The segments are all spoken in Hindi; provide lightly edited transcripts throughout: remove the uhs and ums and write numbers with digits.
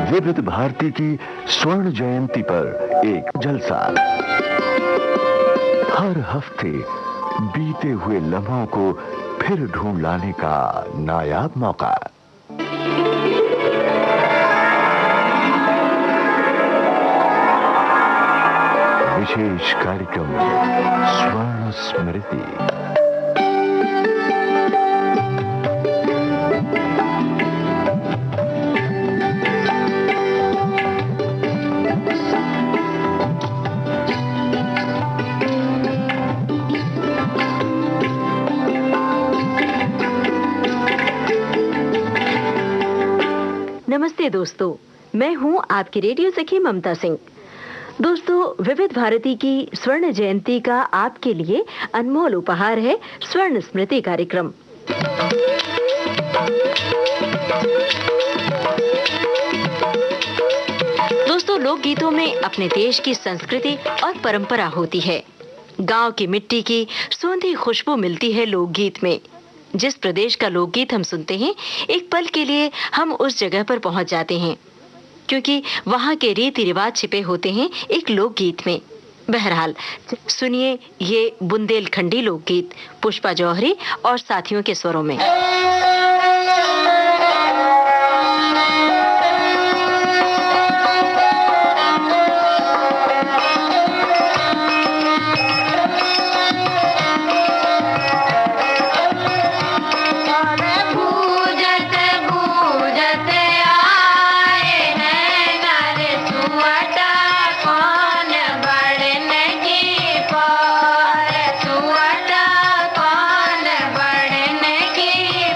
विविध भारती की स्वर्ण जयंती पर एक जलसा। हर हफ्ते बीते हुए लम्हों को फिर ढूंढ लाने का नायाब मौका। विशेष कार्यक्रम स्वर्ण स्मृति। नमस्ते दोस्तों, मैं हूं आपकी रेडियो सखी ममता सिंह। दोस्तों, विविध भारती की स्वर्ण जयंती का आपके लिए अनमोल उपहार है स्वर्ण स्मृति कार्यक्रम। दोस्तों, लोकगीतों में अपने देश की संस्कृति और परंपरा होती है। गांव की मिट्टी की सोंधी खुशबू मिलती है लोकगीत में। जिस प्रदेश का लोकगीत हम सुनते हैं, एक पल के लिए हम उस जगह पर पहुंच जाते हैं, क्योंकि वहां के रीति रिवाज छिपे होते हैं एक लोकगीत में। बहरहाल, सुनिए ये बुंदेलखंडी लोकगीत पुष्पा जौहरी और साथियों के स्वरों में। सुवटा कौन बढ़ने की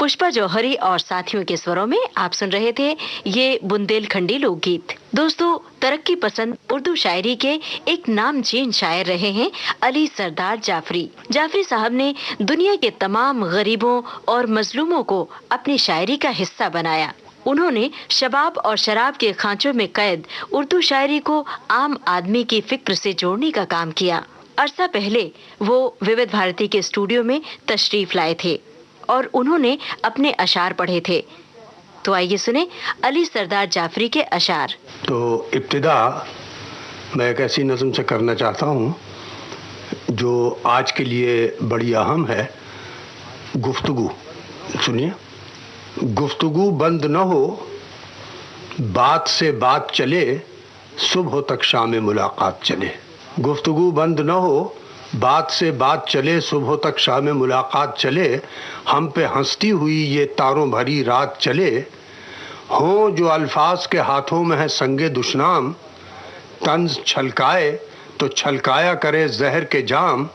पुष्पा जौहरी और साथियों के स्वरों में आप सुन रहे थे ये बुंदेलखंडी लोकगीत। दोस्तों, तरक्की पसंद उर्दू शायरी के एक नामचीन शायर रहे हैं अली सरदार जाफरी। जाफरी साहब ने दुनिया के तमाम गरीबों और मजलूमों को अपनी शायरी का हिस्सा बनाया। उन्होंने शबाब और शराब के खांचों में कैद उर्दू शायरी को आम आदमी की फिक्र से जोड़ने का काम किया। अरसा पहले वो विविध भारती के स्टूडियो में तशरीफ लाए थे और उन्होंने अपने अशार पढ़े थे। तो आइए सुने अली सरदार जाफरी के अशार। तो इब्तिदा मैं एक ऐसी नज़म से करना चाहता हूँ जो आज के लिए बड़ी अहम है। गुफ्तगू सुनिए। गुफ्तगू बंद न हो, बात से बात चले, सुबह तक शाम मुलाकात चले। गुफ्तगू बंद न हो, बात से बात चले, सुबह तक शाम मुलाकात चले। हम पे हंसती हुई ये तारों भरी रात चले। हों जो अल्फाज के हाथों में है संगे दुश्नाम, तंज छलकाए तो छलकाया करे जहर के जाम।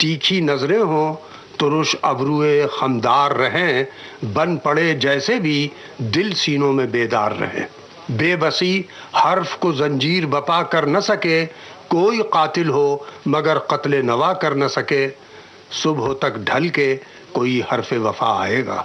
तीखी नजरें हों तुरुश अबरुए खमदार रहें, बन पड़े जैसे भी दिल सीनों में बेदार रहे। बेबसी हर्फ को जंजीर बपा कर न सके, कोई कातिल हो मगर कत्ले नवा कर न सके। सुबह तक ढल के कोई हरफ वफा आएगा,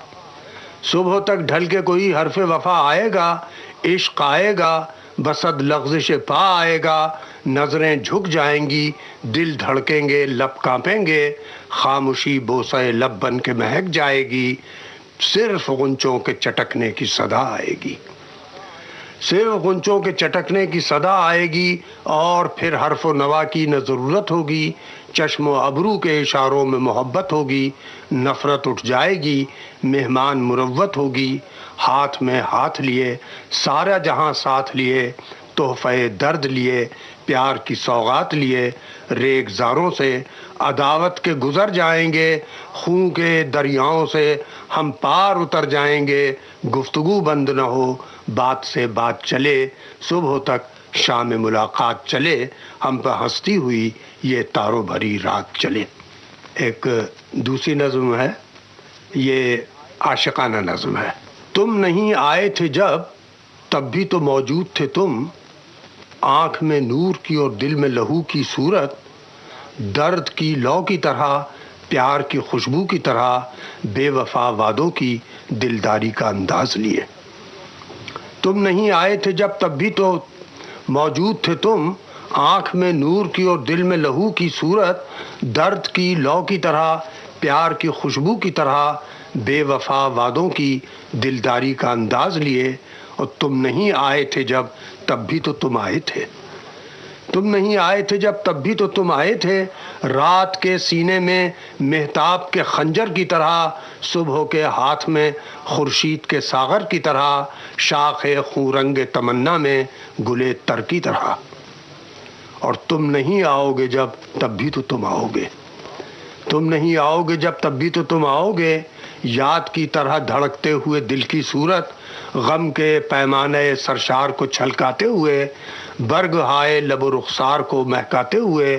सुबह तक ढल के कोई हरफ वफा आएगा। इश्क आएगा बसद लफ्ज़िश पा आएगा। नजरें झुक जाएंगी, दिल धड़केंगे, लब कांपेंगे। खामोशी बोसे लब बन के महक जाएगी। सिर्फ गुंचों के चटकने की सदा आएगी, सिर्फ गुंचों के चटकने की सदा आएगी। और फिर हर्फ नवा की न ज़रूरत होगी, चश्मो अबरू के इशारों में मोहब्बत होगी। नफ़रत उठ जाएगी, मेहमान मुरव्वत होगी। हाथ में हाथ लिए सारा जहां साथ लिए, तोहफ़े दर्द लिए, प्यार की सौगात लिए। रेगज़ारों से अदावत के गुज़र जाएंगे, खून के दरियाओं से हम पार उतर जाएंगे। गुफ्तगू बंद न हो, बात से बात चले, सुबह तक शाम मुलाकात चले। हम पर हंसती हुई ये तारों भरी रात चले। एक दूसरी नज़्म है, ये आशिकाना नज़्म है। तुम नहीं आए थे जब, तब भी तो मौजूद थे तुम। आँख में नूर की और दिल में लहू की सूरत। दर्द की लौ की तरह, प्यार की खुशबू की तरह, बेवफा वादों की दिलदारी का अंदाज लिए। तुम नहीं आए थे जब, तब भी तो मौजूद थे तुम। आँख में नूर की और दिल में लहू की सूरत। दर्द की लौ की तरह, प्यार की खुशबू की तरह, बेवफा वादों की दिलदारी का अंदाज लिए। और तुम नहीं आए थे जब, तब भी तो तुम आए थे। तुम नहीं आए थे जब, तब भी तो तुम आए थे। रात के सीने में मेहताब के खंजर की तरह, सुबह के हाथ में खुर्शीद के सागर की तरह, शाखे खूरंगे तमन्ना में गुले तर की तरह। और तुम नहीं आओगे जब, तब भी तो तुम आओगे। तुम नहीं आओगे जब, तब भी तो तुम आओगे। याद की तरह धड़कते हुए दिल की सूरत, गम के पैमाने सरशार को छलकाते हुए, बर्ग हाय लब रुखसार को महकाते हुए।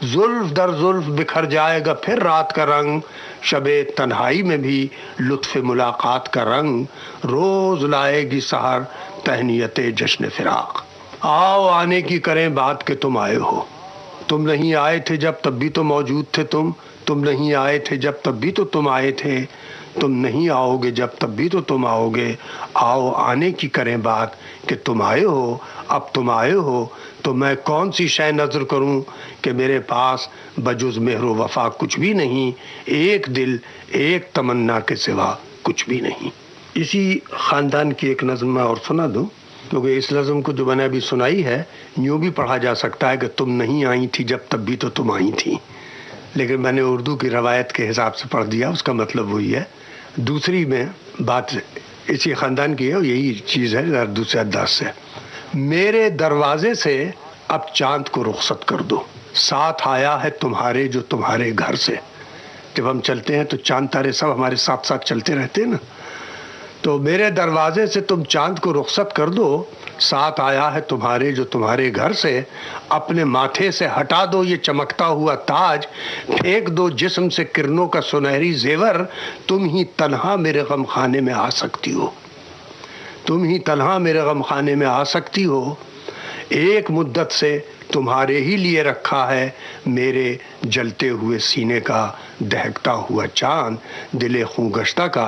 जुल्फ दर जुल्फ बिखर जाएगा फिर रात का रंग, शबे तन्हाई में भी लुत्फ़ मुलाकात का रंग। रोज लाएगी सहर तहनीयते जश्न फिराक। आओ आने की करें बात के तुम आए हो। तुम नहीं आए थे जब, तब भी तो मौजूद थे तुम। तुम नहीं आए थे जब, तब भी तो तुम आए थे। तुम नहीं आओगे जब, तब भी तो तुम आओगे। आओ आने की करें बात कि तुम आए हो। अब तुम आए हो तो मैं कौन सी शय नज़र करूं कि मेरे पास बजुज़ मेहरो वफा कुछ भी नहीं। एक दिल एक तमन्ना के सिवा कुछ भी नहीं। इसी ख़ानदान की एक नज़्म मैं और सुना दूं, क्योंकि इस नज़्म को जो मैंने अभी सुनाई है यूँ भी पढ़ा जा सकता है कि तुम नहीं आई थी जब, तब भी तो तुम आई थी। लेकिन मैंने उर्दू की रवायत के हिसाब से पढ़ दिया, उसका मतलब वही है। दूसरी में बात इसी ख़ानदान की है और यही चीज़ है दूसरे अंदाज से। मेरे दरवाजे से अब चाँद को रुखसत कर दो, साथ आया है तुम्हारे जो तुम्हारे घर से। जब हम चलते हैं तो चाँद तारे सब हमारे साथ साथ चलते रहते हैं ना। तो मेरे दरवाजे से तुम चांद को रुखसत कर दो, साथ आया है तुम्हारे जो तुम्हारे घर से, अपने माथे से हटा दो ये चमकता हुआ ताज, फेंक दो जिस्म से किरणों का सुनहरी जेवर, तुम ही तन्हा मेरे गम खाने में आ सकती हो, तुम ही तन्हा मेरे गम खाने में आ सकती हो। एक मुद्दत से तुम्हारे ही लिए रखा है मेरे जलते हुए सीने का दहकता हुआ चांद, दिले खूंगश्ता का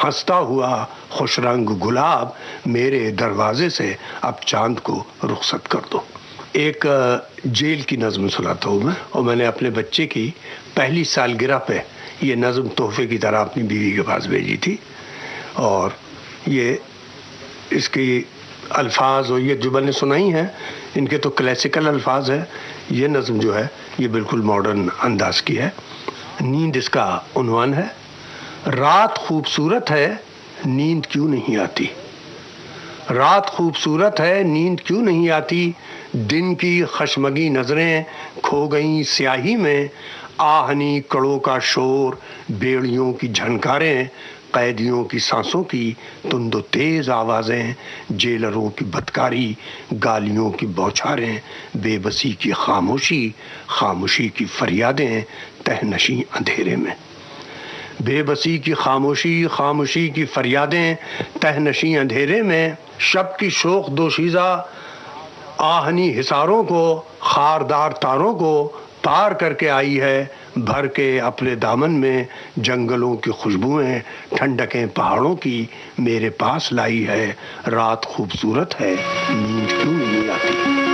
हंसता हुआ खुश रंग गुलाब, मेरे दरवाजे से अब चांद को रुखसत कर दो। एक जेल की नज़्म सुनाता हूँ मैं, और मैंने अपने बच्चे की पहली सालगिरह पे ये नज़्म तोहफे की तरह अपनी बीवी के पास भेजी थी, और ये इसकी अल्फाज और ये जो मैंने सुनाई हैं इनके तो क्लासिकल अल्फाज है। ये नज़्म जो है ये बिल्कुल मॉडर्न अंदाज की है। नींद इसका उन्वान है। रात खूबसूरत है नींद क्यों नहीं आती, रात खूबसूरत है नींद क्यों नहीं आती, दिन की खशमगी नज़रें खो गईं स्याही में, आहनी कड़ों का शोर, बेड़ियों की झनकारें, कैदियों की सांसों की तुंदो तेज आवाज़ें, जेलरों की बदकारी, गालियों की बौछारें, बेबसी की खामोशी, खामोशी की फरियादें तहनशी अंधेरे में, बेबसी की खामोशी, खामोशी की फरियादें तहनशी अंधेरे में, शब की शोख दोशीज़ा आहनी हिसारों को, खारदार तारों को पार करके आई है, भर के अपने दामन में जंगलों की खुशबुएं, ठंडकें पहाड़ों की मेरे पास लाई है, रात खूबसूरत है नींद क्यों नहीं आती।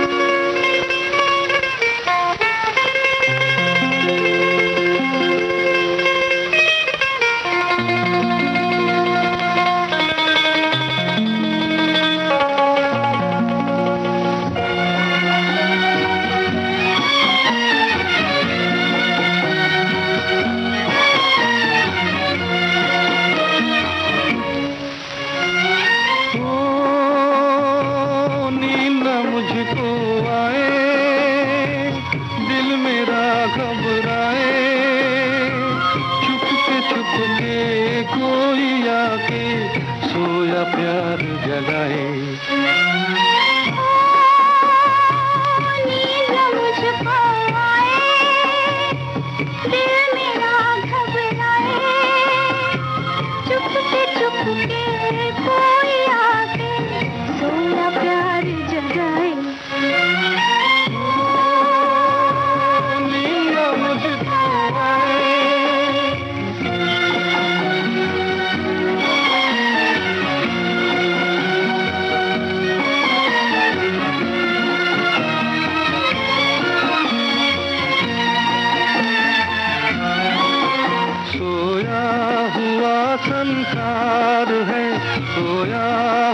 संसार है सोया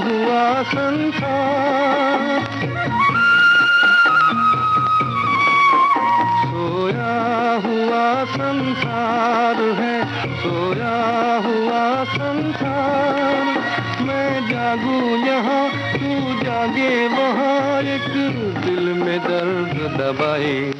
हुआ संसार, सोया हुआ संसार है सोया हुआ संसार, मैं जागूं यहाँ तू जागे वहाँ, एक दिल में दर्द दबाए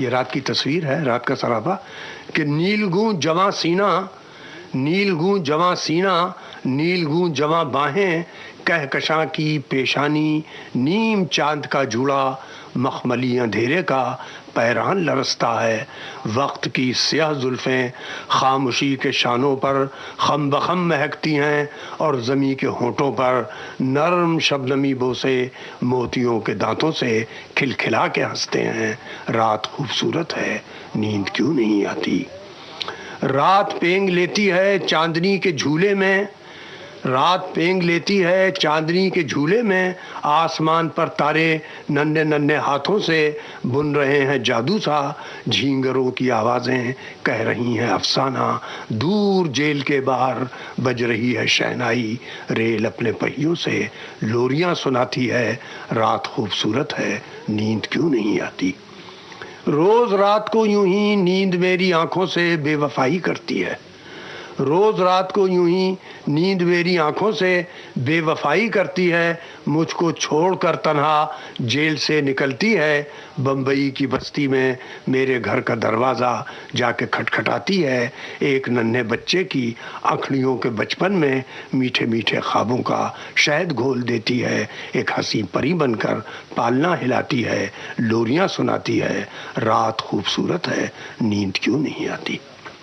ये रात की तस्वीर है, रात का सरापा, कि नीलगूं जवां सीना, नीलगूं जवां सीना, नीलगूं जवां बाहें, कहकशां की पेशानी, नीम चांद का जूड़ा, मखमली अंधेरे का पैरान लरसता है। वक्त की स्याह जुल्फें खामोशी के शानों पर खम बखम महकती हैं और ज़मी के होंठों पर नरम शबनमी बोसे मोतियों के दांतों से खिलखिला के हंसते हैं। रात खूबसूरत है, नींद क्यों नहीं आती? रात पेंग लेती है चांदनी के झूले में, रात पेंग लेती है चांदनी के झूले में, आसमान पर तारे नन्हे नन्हे हाथों से बुन रहे हैं जादू सा, झींगरों की आवाज़ें कह रही हैं अफसाना, दूर जेल के बाहर बज रही है शहनाई, रेल अपने पहियों से लोरियां सुनाती है। रात खूबसूरत है, नींद क्यों नहीं आती? रोज रात को यूं ही नींद मेरी आंखों से बेवफाई करती है, रोज रात को यूं ही नींद मेरी आंखों से बेवफाई करती है, मुझको छोड़कर तन्हा जेल से निकलती है। बम्बई की बस्ती में मेरे घर का दरवाज़ा जाके खटखटाती है, एक नन्हे बच्चे की आँखड़ियों के बचपन में मीठे मीठे ख्वाबों का शहद घोल देती है, एक हंसी परी बनकर पालना हिलाती है, लोरियां सुनाती है। रात खूबसूरत है, नींद क्यों नहीं आती?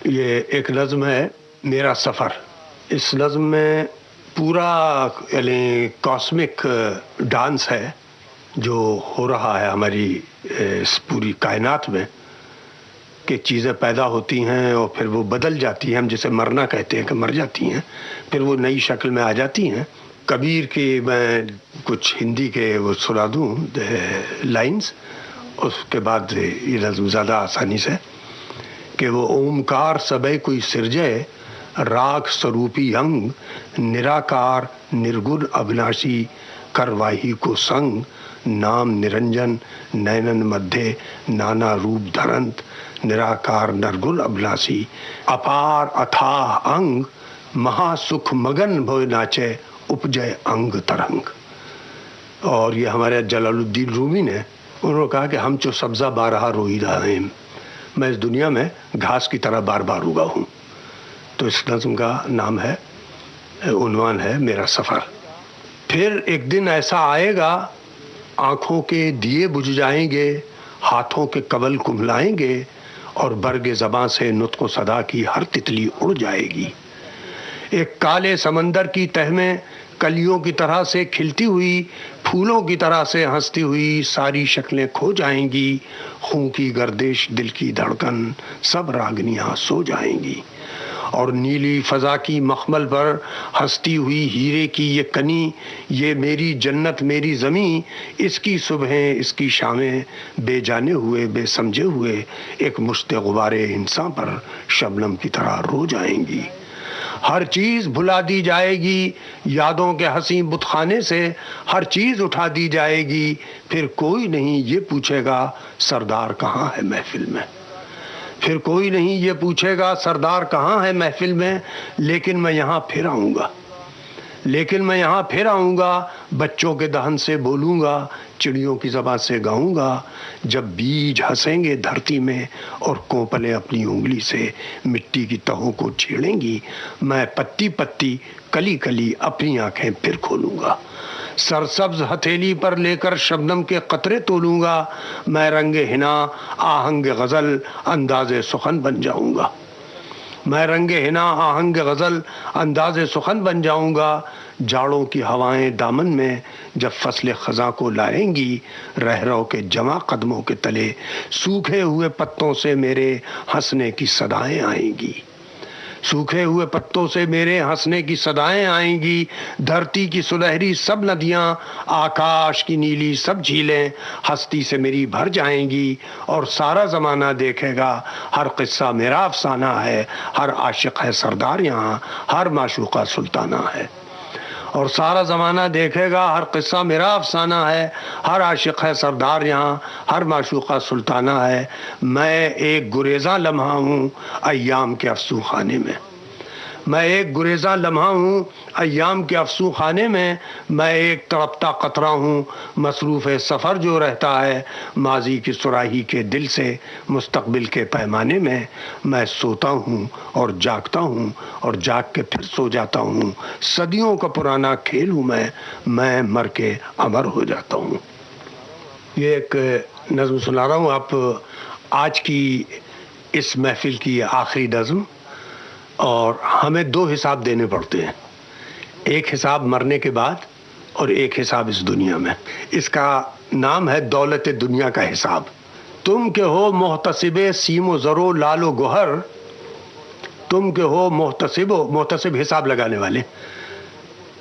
ये एक नज़्म है, मेरा सफ़र। इस नज़्म में पूरा यानी कॉस्मिक डांस है जो हो रहा है हमारी इस पूरी कायनात में, कि चीज़ें पैदा होती हैं और फिर वो बदल जाती हैं, हम जिसे मरना कहते हैं कि मर जाती हैं, फिर वो नई शक्ल में आ जाती हैं। कबीर के मैं कुछ हिंदी के वो सुना दूँ लाइंस, उसके बाद ये नज़्म ज़्यादा आसानी से, कि वो ओमकार सबे कोई सिरजे, राग स्वरूपी अंग, निराकार निर्गुण अविनाशी, करवाही को संग, नाम निरंजन नैनन मध्य नाना रूप धरंत, निराकार निर्गुण अविनाशी, अपार अथाह अंग, महासुख मगन भोय नाचे, उपजय अंग तरंग। और ये हमारे जलालुद्दीन रूमी ने, उन्होंने कहा कि हम जो सब्जा बारहा रोई रहा है, मैं इस दुनिया में घास की तरह बार बार उगा हूँ। तो इस नज़्म का नाम है, उन्वान है मेरा सफ़र। फिर एक दिन ऐसा आएगा, आँखों के दिए बुझ जाएंगे, हाथों के कबल कुम्हलाएंगे और बरगे ज़बां से नुत्क़ सदा की हर तितली उड़ जाएगी। एक काले समंदर की तह में कलियों की तरह से खिलती हुई, फूलों की तरह से हंसती हुई सारी शक्लें खो जाएंगी, खून की गर्दिश, दिल की धड़कन, सब रागनियाँ सो जाएंगी। और नीली फ़ज़ा की मखमल पर हंसती हुई हीरे की ये कनी, ये मेरी जन्नत मेरी ज़मीं, इसकी सुबहें इसकी शामें बेजाने हुए बेसमझे हुए एक मुश्त गुबारे इंसान पर शबनम की तरह रो जाएंगी। हर चीज़ भुला दी जाएगी, यादों के हंसी बुतखाने से हर चीज़ उठा दी जाएगी, फिर कोई नहीं ये पूछेगा सरदार कहाँ है महफिल में, फिर कोई नहीं ये पूछेगा सरदार कहाँ है महफिल में। लेकिन मैं यहाँ फिर आऊँगा, लेकिन मैं यहाँ फिर आऊँगा, बच्चों के दहन से बोलूँगा, चिड़ियों की ज़बान से गाऊँगा, जब बीज हंसेंगे धरती में और कोपलें अपनी उंगली से मिट्टी की तहों को छेड़ेंगी, मैं पत्ती पत्ती कली कली अपनी आँखें फिर खोलूँगा, सरसब्ज हथेली पर लेकर शबनम के कतरे तोलूँगा, मैं रंगे हिना आहंग गज़ल अंदाज़े सुखन बन जाऊँगा, मैं रंगे हिना आहंग गज़ल अंदाज़े सुखन बन जाऊँगा। जाड़ों की हवाएं दामन में जब फसलें ख़ज़ां को लाएंगी, रहरों के जमा कदमों के तले सूखे हुए पत्तों से मेरे हंसने की सदाएं आएंगी, सूखे हुए पत्तों से मेरे हंसने की सदाएं आएंगी। धरती की सुनहरी सब नदियां, आकाश की नीली सब झीलें हस्ती से मेरी भर जाएंगी और सारा ज़माना देखेगा हर किस्सा मेरा अफसाना है, हर आशिक है सरदार यहाँ, हर माशूक़ा सुल्ताना है। और सारा ज़माना देखेगा हर किस्सा मेरा अफसाना है, हर आशिक है सरदार यहाँ, हर माशूक़ा सुल्ताना है। मैं एक गुरेज़ा लम्हा हूँ अय्याम के अफ़सू खाने में, मैं एक गुरेजा लम्हा हूँ अय्याम के अफसू खाने में, मैं एक तड़पता कतरा हूँ मसरूफ़ सफ़र जो रहता है माजी की सुराही के दिल से मुस्तकबिल के पैमाने में। मैं सोता हूँ और जागता हूँ और जाग के फिर सो जाता हूँ, सदियों का पुराना खेल हूँ मैं मर के अमर हो जाता हूँ। ये एक नज़्म सुना रहा हूँ आप, आज की इस महफिल की आखिरी नज़्म। और हमें दो हिसाब देने पड़ते हैं, एक हिसाब मरने के बाद और एक हिसाब इस दुनिया में। इसका नाम है दौलत दुनिया का हिसाब। तुम के हो मोहतसिबे सीमो ज़रो लालो गोहर, तुम के हो मोहतसिब हिसाब लगाने वाले,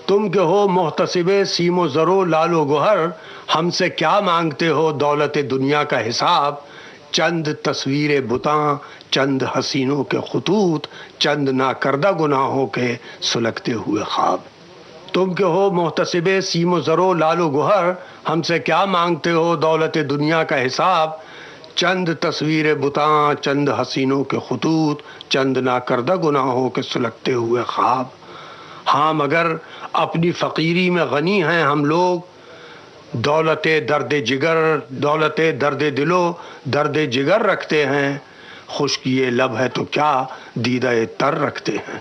तुम के हो मोहतसिबे सीमो ज़रो लालो गोहर, हमसे क्या मांगते हो दौलत दुनिया का हिसाब। चंद तस्वीरें बुतां, चंद हसीनों के खुतूत, चंद ना करदा गुनाहों के सुलगते हुए ख्वाब। तुम के हो मोहतसिबे सीमो ज़रो लालो गोहर, हमसे क्या मांगते हो दौलत दुनिया का हिसाब। चंद तस्वीरें बुतां, चंद हसीनों के खुतूत, चंद ना करदा गुनाहों के सुलगते हुए ख्वाब। हाँ मगर अपनी फ़कीरी में गनी हैं हम लोग, दौलते दर्द जिगर, दौलते दर्द दिलो दर्द जिगर रखते हैं। खुश्क ये लब है तो क्या दीदा तर रखते हैं।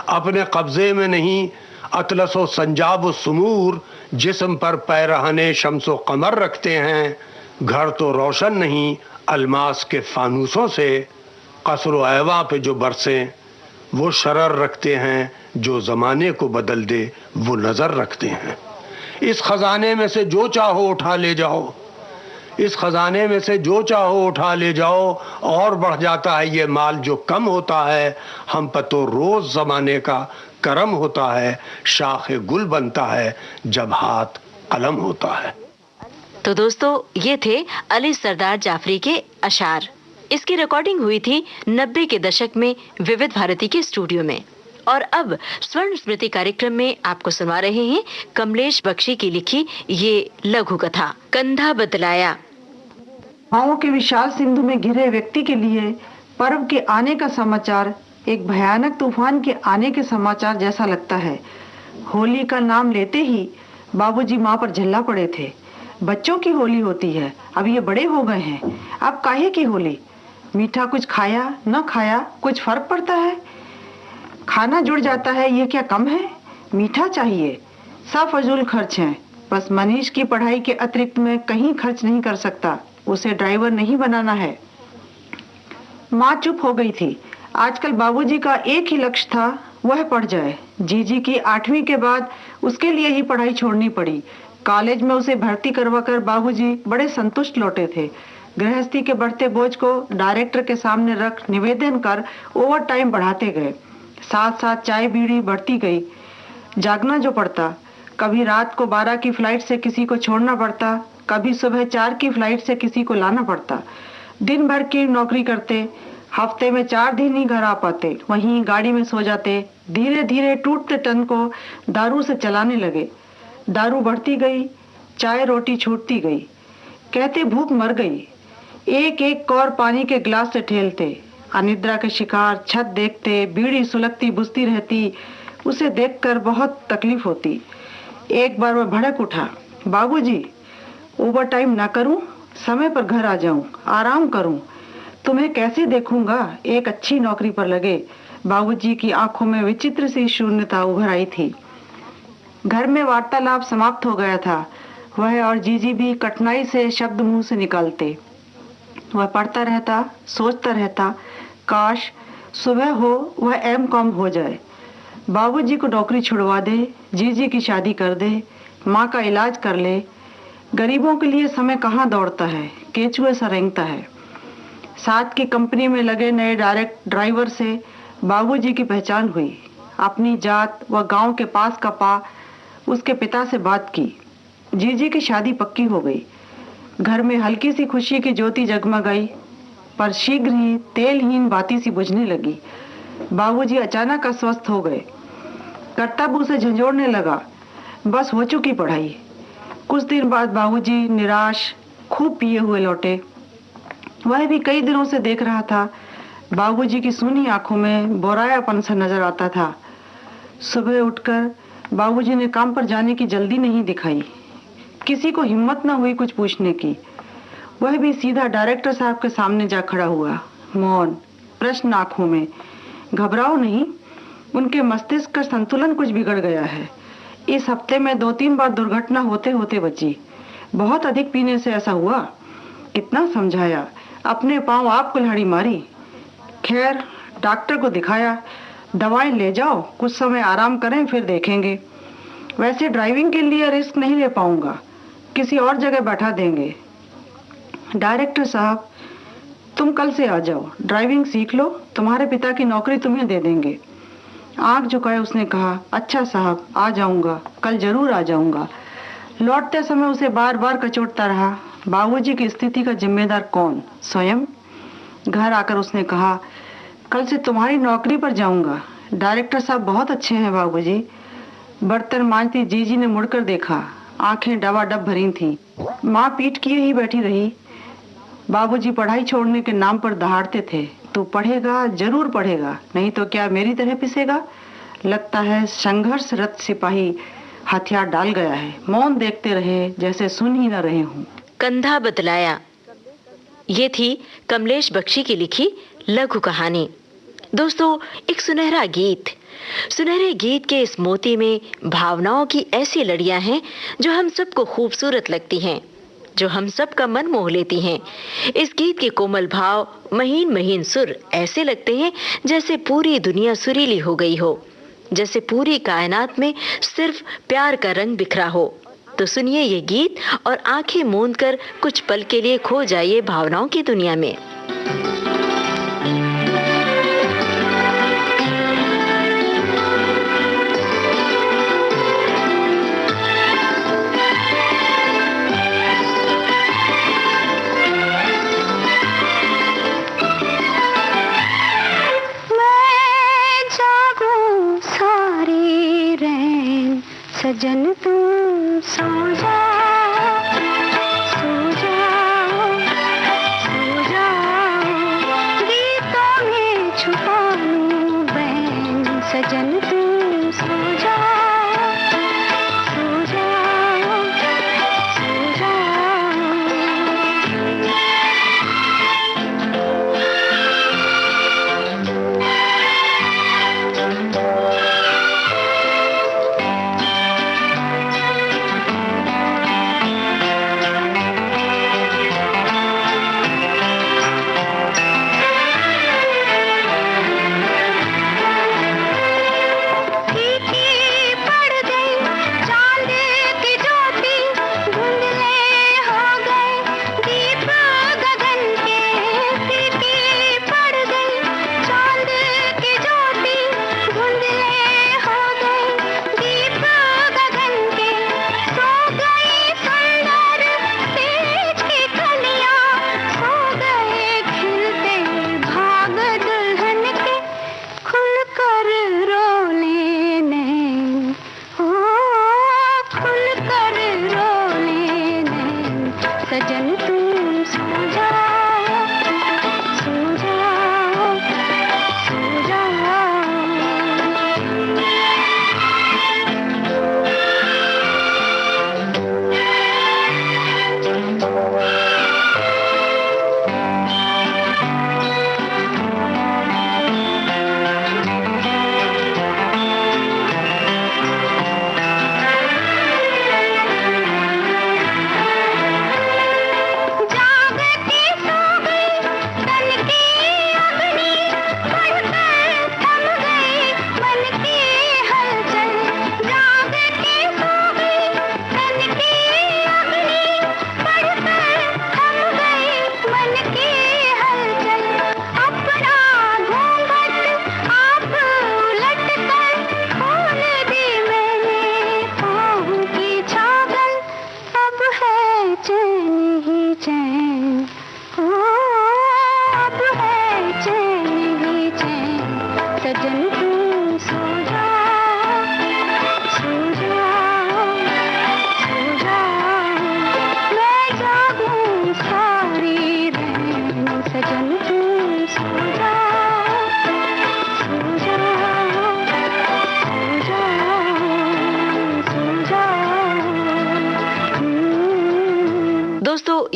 अपने कब्ज़े में नहीं अतलस व संजाब व सुमूर, जिस्म पर पैरहने शम्स व कमर रखते हैं। घर तो रोशन नहीं अलमास के फानूसों से, कसर व ऐवा पे जो बरसें वो शरर रखते हैं। जो ज़माने को बदल दे वो नज़र रखते हैं। इस खजाने में से जो चाहो उठा ले जाओ, इस खजाने में से जो चाहो उठा ले जाओ, और बढ़ जाता है ये माल जो कम होता है। हम पर तो रोज़ ज़माने का करम होता है, शाखे गुल बनता है जब हाथ कलम होता है। तो दोस्तों, ये थे अली सरदार जाफरी के अशार। इसकी रिकॉर्डिंग हुई थी 90 के दशक में विविध भारती के स्टूडियो में। और अब स्वर्ण स्मृति कार्यक्रम में आपको सुना रहे हैं कमलेश बख्शी की लिखी ये लघु कथा कंधा बतलाया। गाँव के विशाल सिंधु में घिरे व्यक्ति के लिए पर्व के आने का समाचार एक भयानक तूफान के आने के समाचार जैसा लगता है। होली का नाम लेते ही बाबूजी माँ पर झल्ला पड़े थे। बच्चों की होली होती है, अब ये बड़े हो गए हैं, अब काहे की होली। मीठा कुछ खाया न खाया कुछ फर्क पड़ता है। खाना जुड़ जाता है, ये क्या कम है। मीठा चाहिए, सब फजूल खर्च हैं। बस मनीष की पढ़ाई के अतिरिक्त में कहीं खर्च नहीं कर सकता, उसे ड्राइवर नहीं बनाना है। माँ चुप हो गई थी। आजकल बाबूजी का एक ही लक्ष्य था, वह पढ़ जाए। जीजी की 8वीं के बाद उसके लिए ही पढ़ाई छोड़नी पड़ी। कॉलेज में उसे भर्ती करवाकर बाबूजी बड़े संतुष्ट लौटे थे। गृहस्थी के बढ़ते बोझ को डायरेक्टर के सामने रख निवेदन कर ओवर टाइम बढ़ाते गए। साथ साथ चाय बीड़ी बढ़ती गई। जागना जो पड़ता, कभी रात को 12 की फ्लाइट से किसी को छोड़ना पड़ता, कभी सुबह 4 की फ्लाइट से किसी को लाना पड़ता। दिन भर की नौकरी करते, हफ्ते में 4 दिन ही घर आ पाते, वहीं गाड़ी में सो जाते। धीरे धीरे टूटते तन को दारू से चलाने लगे। दारू बढ़ती गई, चाय रोटी छूटती गई। कहते भूख मर गई। एक एक कौर पानी के गिलास से ठेलते। अनिद्रा के शिकार छत देखते, बीड़ी सुलगती बुझती रहती। उसे देखकर बहुत तकलीफ होती। एक बार वह भड़क उठा, बाबूजी ओवर टाइम ना करूं, समय पर घर आ जाऊं, आराम करूं, तुम्हें कैसे देखूंगा, एक अच्छी नौकरी पर लगे। बाबूजी की आंखों में विचित्र सी शून्यता उभर आई थी। घर में वार्तालाप समाप्त हो गया था। वह और जीजी भी कठिनाई से शब्द मुंह से निकालते। वह पढ़ता रहता, सोचता रहता, काश सुबह हो वह M.Com हो जाए, बाबूजी को नौकरी छुड़वा दे, जीजी की शादी कर दे, माँ का इलाज कर ले। गरीबों के लिए समय कहाँ दौड़ता है, केचुए सा रेंगता है। साथ की कंपनी में लगे नए डायरेक्ट ड्राइवर से बाबूजी की पहचान हुई। अपनी जात व गांव के पास का पा उसके पिता से बात की। जीजी की शादी पक्की हो गई। घर में हल्की सी खुशी की ज्योति जगमगाई, पर शीघ्र ही तेलहीन बाती सी बुझने लगी। बाबूजी अचानक अस्वस्थ हो गए। कर्तव्य उसे झंझोड़ने लगा। बस हो चुकी पढ़ाई। कुछ दिन बाद बाबूजी निराश खूब पिए हुए लौटे। वह भी कई दिनों से देख रहा था बाबूजी की सूनी आंखों में बोरायापन सा नजर आता था। सुबह उठकर बाबूजी ने काम पर जाने की जल्दी नहीं दिखाई। किसी को हिम्मत न हुई कुछ पूछने की। वह भी सीधा डायरेक्टर साहब के सामने जा खड़ा हुआ, मौन, प्रश्न आंखों में। घबराओ नहीं, उनके मस्तिष्क का संतुलन कुछ बिगड़ गया है। इस हफ्ते में 2-3 बार दुर्घटना होते होते बची। बहुत अधिक पीने से ऐसा हुआ। कितना समझाया, अपने पांव आप कुल्हाड़ी मारी। खैर, डॉक्टर को दिखाया, दवाएं ले जाओ, कुछ समय आराम करें, फिर देखेंगे। वैसे ड्राइविंग के लिए रिस्क नहीं ले पाऊंगा, किसी और जगह बैठा देंगे। डायरेक्टर साहब, तुम कल से आ जाओ, ड्राइविंग सीख लो, तुम्हारे पिता की नौकरी तुम्हें दे देंगे। आंख झुकाए उसने कहा, अच्छा साहब, आ जाऊंगा, कल जरूर आ जाऊंगा। लौटते समय उसे बार बार कचोटता रहा, बाबूजी की स्थिति का जिम्मेदार कौन? स्वयं। घर आकर उसने कहा, कल से तुम्हारी नौकरी पर जाऊंगा। डायरेक्टर साहब बहुत अच्छे हैं बाबूजी। बर्तन मांजती जीजी ने मुड़कर देखा, आंखें डबाडब भरी थीं। माँ पीठ किए ही बैठी रही। बाबूजी पढ़ाई छोड़ने के नाम पर दहाड़ते थे, तू पढ़ेगा, जरूर पढ़ेगा, नहीं तो क्या मेरी तरह पिसेगा। लगता है संघर्षरत सिपाही हथियार डाल गया है। मौन देखते रहे, जैसे सुन ही न रहे हूँ। कंधा बतलाया। ये थी कमलेश बख्शी की लिखी लघु कहानी। दोस्तों, एक सुनहरा गीत, सुनहरे गीत के इस मोती में भावनाओं की ऐसी लड़ियां हैं जो हम सबको खूबसूरत लगती हैं, जो हम सबका मन मोह लेती हैं। इस गीत के कोमल भाव, महीन महीन सुर ऐसे लगते हैं जैसे पूरी दुनिया सुरीली हो गई हो, जैसे पूरी कायनात में सिर्फ प्यार का रंग बिखरा हो। तो सुनिए ये गीत और आंखें मूंद कर कुछ पल के लिए खो जाइए भावनाओं की दुनिया में। सजन तुम सो जाओ, सो जाओ, सो जाओ।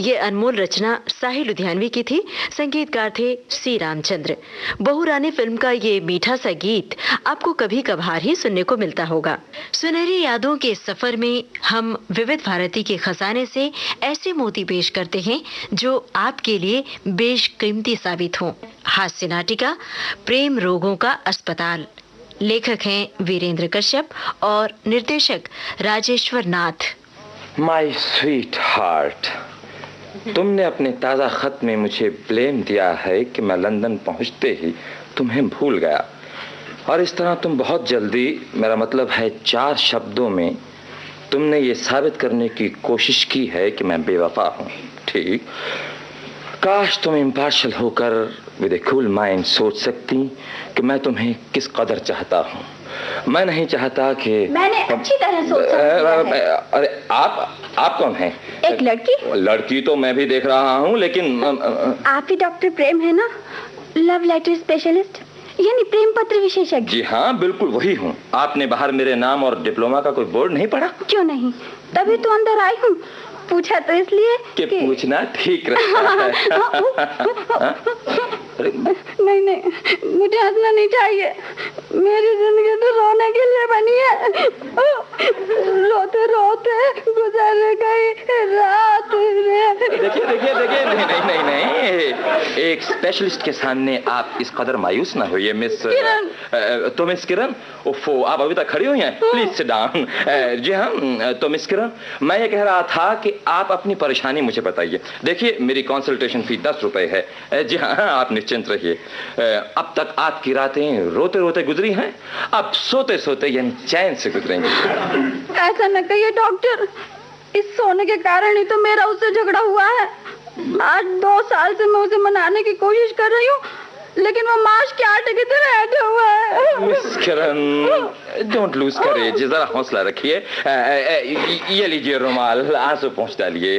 ये अनमोल रचना साहिल लुधियानवी की थी। संगीतकार थे सी रामचंद्र। बहू रानी फिल्म का ये मीठा सा गीत आपको कभी कभार ही सुनने को मिलता होगा। सुनहरी यादों के सफर में हम विविध भारती के खजाने से ऐसे मोती पेश करते हैं जो आपके लिए बेशकीमती साबित हों। हास्य नाटिका प्रेम रोगों का अस्पताल, लेखक हैं वीरेंद्र कश्यप और निर्देशक राजेश्वर नाथ। माय स्वीट हार्ट, तुमने अपने ताज़ा खत में मुझे ब्लेम दिया है कि मैं लंदन पहुंचते ही तुम्हें भूल गया, और इस तरह तुम बहुत जल्दी, मेरा मतलब है 4 शब्दों में, तुमने ये साबित करने की कोशिश की है कि मैं बेवफा हूँ। ठीक, काश तुम इम्पार्शल होकर विद ए कूल माइंड सोच सकती कि मैं तुम्हें किस कदर चाहता हूँ। मैं नहीं चाहता कि मैंने अच्छी तरह सोचा। अरे आप कौन हैं? एक लड़की तो मैं भी देख रहा हूँ, लेकिन आप ही डॉक्टर प्रेम है ना, लव लेटर स्पेशलिस्ट, यानी प्रेम पत्र विशेषज्ञ? जी हाँ, बिल्कुल वही हूँ। आपने बाहर मेरे नाम और डिप्लोमा का कोई बोर्ड नहीं पढ़ा? क्यों नहीं, तभी तो अंदर आई हूँ। पूछा तो इसलिए कि पूछना ठीक रहता है। नहीं, मुझे हंसना नहीं चाहिए। मेरी जिंदगी तो रोने के लिए बनी है। रोते रोते गुजर गई रात। देखिए, नहीं, एक स्पेशलिस्ट के सामने आप इस कदर मायूस ना होइए मिस तो मिस किरण। ओफो, आप अभी तक खड़ी हुई हैं? Please sit down. जी हाँ, तो मिस किरण, मैं ये कह रहा था कि आप अपनी परेशानी मुझे बताइए। देखिए, मेरी कंसल्टेशन फी 10 रुपए है। जी हाँ, आप निश्चिंत रहिए। अब तक आपकी रातें रोते रोते गुजरी हैं, अब सोते सोते यानी चैन से गुजरेंगे। ऐसा न कहिए डॉक्टर, इस सोने के कारण ही तो मेरा उससे झगड़ा हुआ है। आज 2 साल से मैं उसे मनाने की कोशिश कर रही हूँ, लेकिन वो माश के आटे की तरह बैठा हुआ है। मिस किरण, डोंट लूज करेज, जरा हौसला रखिए। ये लीजिए रुमाल, आंसू पहुंच डालिए।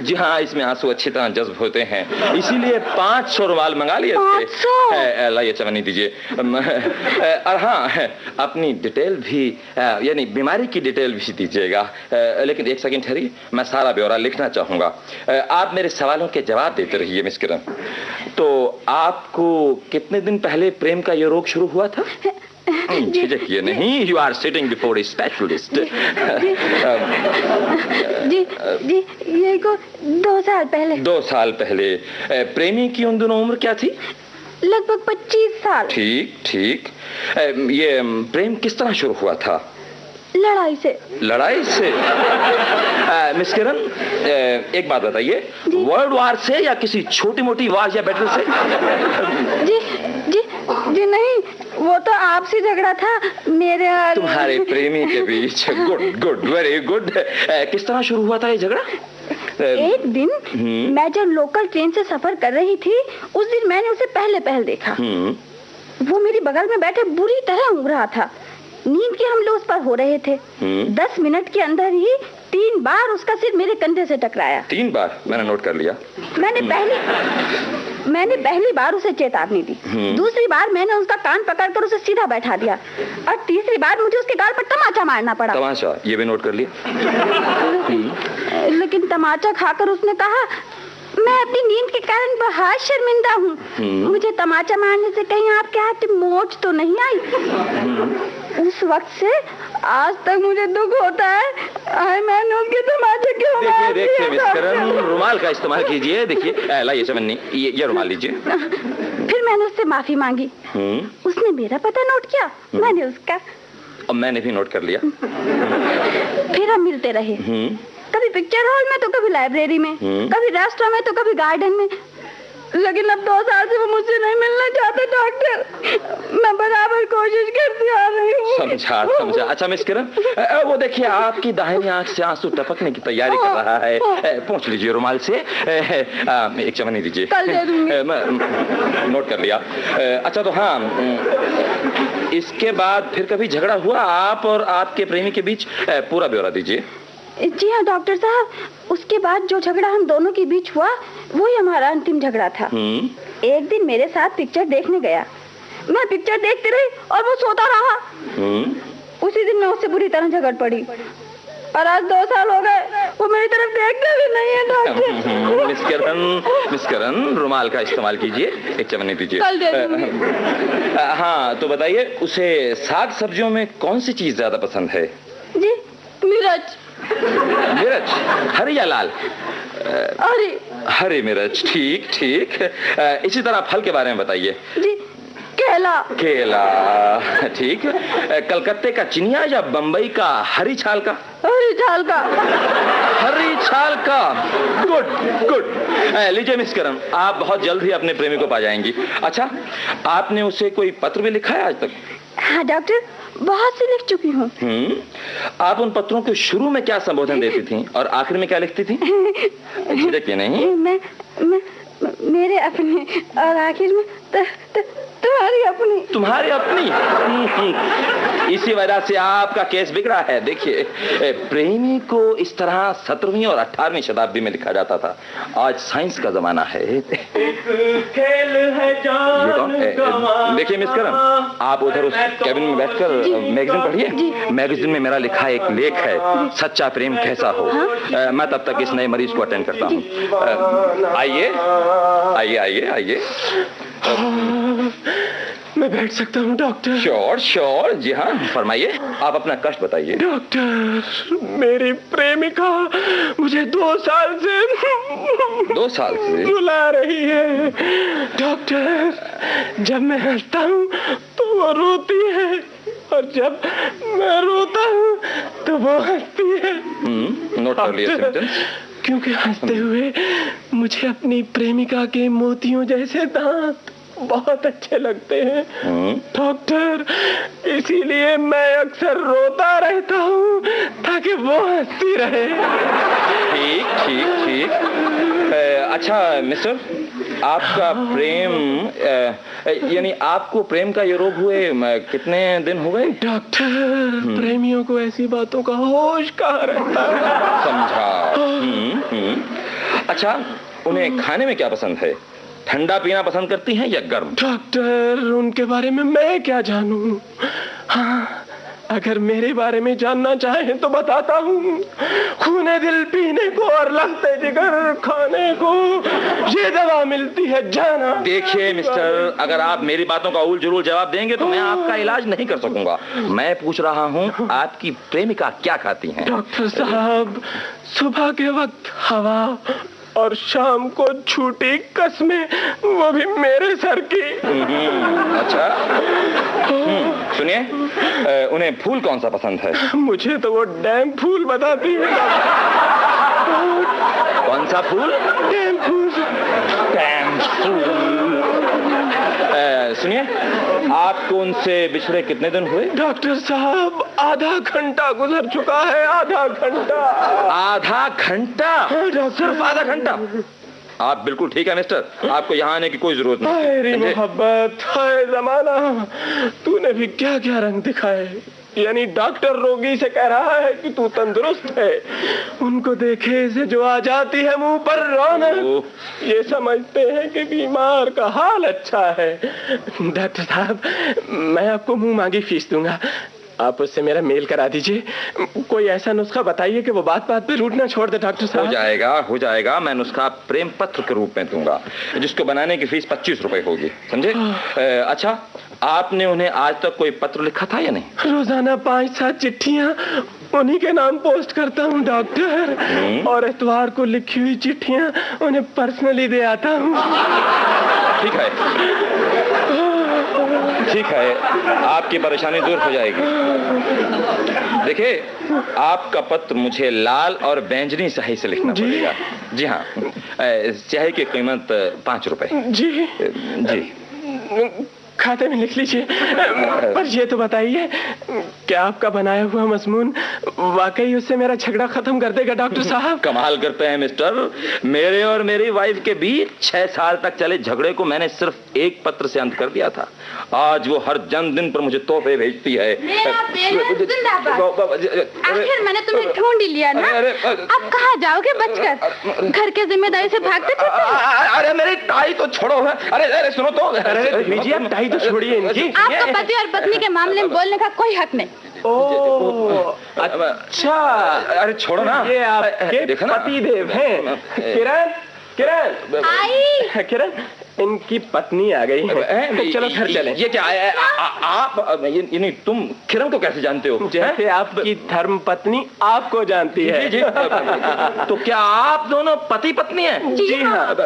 जी हाँ, इसमें आंसू अच्छी तरह जज्ब होते हैं, इसीलिए 500 रुमाल मंगा लिए थे। लाइए चवन्नी दीजिए। और हाँ, अपनी डिटेल भी, यानी बीमारी की डिटेल भी दीजिएगा। लेकिन एक सेकंड ठहरिए, मैं सारा ब्यौरा लिखना चाहूंगा। आप मेरे सवालों के जवाब देते रहिए मिस किरण। तो आपको कितने दिन पहले प्रेम का ये रोग शुरू हुआ था? झिझकिए नहीं, you are sitting before a specialist. जी, ये को 2 साल पहले। 2 साल पहले। प्रेमी की उन दिनों उम्र क्या थी? लगभग 25 साल। ठीक। ये प्रेम किस तरह शुरू हुआ था? लड़ाई से। मिस किरण, एक बात बताइए, वर्ल्ड वार से या किसी छोटी मोटी वार या बैटल से? जी नहीं, वो तो आपसे झगड़ा था मेरे और तुम्हारे प्रेमी के बीच। Good, very good. किस तरह शुरू हुआ था ये झगड़ा? एक दिन मैं जब लोकल ट्रेन से सफर कर रही थी, उस दिन मैंने उसे पहले देखा। वो मेरी बगल में बैठे बुरी तरह ऊँघ रहा था। नींद के हमले उस पर हो रहे थे। 10 मिनट के अंदर ही 3 बार उसका सिर मेरे कंधे से टकराया। 3 बार? मैंने नोट कर लिया। मैंने पहली बार उसे चेतावनी दी, दूसरी बार मैंने उसका कान पकड़कर उसे सीधा बैठा दिया, और तीसरी बार मुझे उसके गाल पर तमाचा मारना पड़ा। तमाचा? ये भी नोट कर लिया। लेकिन तमाचा खाकर उसने कहा, मैं अपनी नींद के कारण बहुत शर्मिंदा हूँ। मुझे तमाचा मारने से कहीं आपके हाथ मोच तो नहीं आई? उस वक्त से आज तक मुझे दुख होता है। मैंने उसके तमाचे क्यों मार दिया? देखिए मिस किरण, रुमाल का इस्तेमाल कीजिए। देखिए, लाइए चवन्नी, ये रुमाल लीजिए। फिर मैंने उससे माफी मांगी। उसने मेरा पता नोट किया, मैंने उसका। और मैंने भी नोट कर लिया। फिर हम मिलते रहे, कभी पिक्चर हॉल में तो कभी लाइब्रेरी में, कभी रेस्टोरेंट में तो कभी गार्डन में। लेकिन अब 2 साल से वो मुझसे नहीं मिलना चाहते डॉक्टर। मैं बराबर कोशिश करती आ रही हूँ। समझा। अच्छा मिस किरण, वो देखिए आपकी दाहिनी आंख से आंसू टपकने की तैयारी कर रहा है। पहुँच लीजिए रुमाल से। एक चवन्नी दीजिए। कल दे दूंगी। नोट कर लिया। अच्छा, तो हाँ, इसके बाद फिर कभी झगड़ा हुआ आप और आपके प्रेमी के बीच? पूरा ब्यौरा दीजिए। जी हाँ डॉक्टर साहब, उसके बाद जो झगड़ा हम दोनों के बीच हुआ, वही हमारा अंतिम झगड़ा था। एक दिन मेरे साथ पिक्चर देखने गया। मैं पिक्चर देखती रही और वो सोता रहा। उसी दिन मैं उससे बुरी तरह झगड़ पड़ी। और आज 2 साल हो गए वो मेरी तरफ देखता भी नहीं है डॉक्टर। मिस करण रुमाल का इस्तेमाल कीजिए, एक चवन्नी दीजिए। कल दे दूंगी। हाँ तो बताइए, उसे साग सब्जियों में कौन सी चीज ज्यादा पसंद है? जी मिर्च। मिर्च हरी या लाल? हरी मिर्च, ठीक ठीक। इसी तरह फल के बारे में बताइए। जी केला। केला, ठीक। कलकत्ते का चिनिया या बंबई का हरी छाल का? हरी छाल का। हरी छाल का, गुड गुड। लीजिए मिस करण, आप बहुत जल्द ही अपने प्रेमी को पा जाएंगी। अच्छा, आपने उसे कोई पत्र भी लिखा है आज तक? हाँ डॉक्टर, बहुत से लिख चुकी हूँ। आप उन पत्रों के शुरू में क्या संबोधन देती थी और आखिर में क्या लिखती थी? झिझकिए नहीं। मैं मेरे अपने और आखिर में तुम्हारी अपनी। इसी वजह से आपका केस बिगड़ा है। देखिए, प्रेमी को इस तरह 17वीं और 18वीं शताब्दी में लिखा जाता था। आज साइंस का जमाना है। एक खेल है जान। देखिए मिस करण, आप उधर उस कैबिन में बैठकर मैगजीन पढ़िए। मैगजीन में मेरा लिखा एक लेख है, सच्चा प्रेम कैसा हो। मैं तब तक इस नए मरीज को अटेंड करता हूँ। आइए आइए आइए आइए। मैं बैठ सकता हूँ डॉक्टर? श्योर श्योर, जी हाँ, फरमाइए, आप अपना कष्ट बताइए। डॉक्टर, मेरी प्रेमिका मुझे 2 साल से 2 साल से रुला रही है। डॉक्टर, जब मैं हंसता हूँ तो वो रोती है और जब मैं रोता हूँ तो वो हंसती है। नोट कर लिया सिम्पटम्स। क्योंकि हंसते हुए मुझे अपनी प्रेमिका के मोतियों जैसे दांत बहुत अच्छे लगते हैं डॉक्टर, इसीलिए मैं अक्सर रोता रहता हूँ ताकि वो हंसती रहे। ठीक ठीक ठीक। अच्छा मिस्टर, आपका प्रेम यानी आपको प्रेम का ये रोग हुए कितने दिन हो गए? डॉक्टर, प्रेमियों को ऐसी बातों का होश कहाँ रहता है। समझा। अच्छा, उन्हें खाने में क्या पसंद है? ठंडा पीना पसंद करती हैं या गर्म? डॉक्टर, उनके बारे में मैं क्या जानूं? हाँ, अगर मेरे बारे में जानना चाहें तो बताता हूँ। खूने दिल पीने को और लहते जिगर खाने को ये दवा मिलती है जाना। देखिए मिस्टर, अगर आप मेरी बातों का उल जरूर जवाब देंगे तो मैं आपका इलाज नहीं कर सकूंगा। मैं पूछ रहा हूँ, आपकी प्रेमिका क्या खाती हैं? डॉक्टर साहब, सुबह के वक्त हवा और शाम को छूटी कसमें, वो भी मेरे सर की। अच्छा, सुनिए, उन्हें फूल कौन सा पसंद है? मुझे तो वो डैम फूल बताती है। कौन सा फूल? डैम फूल। डैम फूल। सुनिए, आपको उनसे बिछड़े कितने दिन हुए? डॉक्टर साहब, आधा घंटा गुजर चुका है। आधा घंटा। आधा घंटा? हाँ डॉक्टर, सिर्फ आधा घंटा? आप बिल्कुल ठीक है मिस्टर, आपको यहाँ आने की कोई जरूरत नहीं। हाय मोहब्बत, हाय जमाना, तूने भी क्या क्या रंग दिखाए। यानी डॉक्टर रोगी से कह रहा है कि तू तंदुरुस्त है, उनको देखे से जो आ जाती है मुंह पर रौनक, ये समझते हैं कि बीमार का हाल अच्छा है। डॉक्टर साहब, मैं आपको मुंह मांगी फीस दूंगा, आप उससे मेरा मेल करा दीजिए। कोई ऐसा नुस्खा बताइए कि वो बात बात पे रूठना छोड़ दे। डॉक्टर साहब, हो जाएगा। मैं नुस्खा प्रेम पत्र के रूप में दूंगा, जिसको बनाने की फीस 25 रुपए होगी, समझे? अच्छा, आपने उन्हें आज तक कोई पत्र लिखा था या नहीं? रोजाना 5-7 चिट्ठियां उन्हीं के नाम पोस्ट करता हूँ डॉक्टर, और इतवार को लिखी हुई चिट्ठियां उन्हें पर्सनली दे आता हूँ। ठीक है, ठीक है, आपकी परेशानी दूर हो जाएगी। देखिए, आपका पत्र मुझे लाल और बैंगनी स्याही से लिखना पड़ेगा। जी हाँ, स्याही की कीमत 5 रुपए। जी जी, खाते में लिख लीजिए। पर ये तो बताइए, क्या आपका बनाया हुआ मजमून वाकई उससे मेरा झगड़ा खत्म कर देगा? डॉक्टर साहब, कमाल करते हैं मिस्टर, मेरे और मेरी वाइफ के बीच 6 साल तक चले झगड़े को मैंने सिर्फ एक पत्र से अंत कर दिया था। आज वो हर जन्मदिन पर मुझे तोहफे भेजती है। आखिर मैंने तुम्हें ढूंढ ही लिया ना। अब कहाँ जाओगे बचकर? घर के जिम्मेदारी से भागते चलते? अरे मेरी टाई तो छोड़ो। अरे सुनो तो। अरे लीजिए, टाई तो छोड़िए इनकी। आपका पति और पत्नी के मामले में बोलने का कोई हक नहीं। ओह अच्छा, अरे छोड़ो ना, ये आपके पति देव हैं। किरण, किरण आई। किरण, इनकी पत्नी आ गई है। चलो घर चलें। ये क्या है? आप यानी तुम किरण को कैसे जानते हो? जैसे आपकी धर्म पत्नी आपको जानती है। जी, तो क्या आप दोनों पति पत्नी हैं? जी हाँ।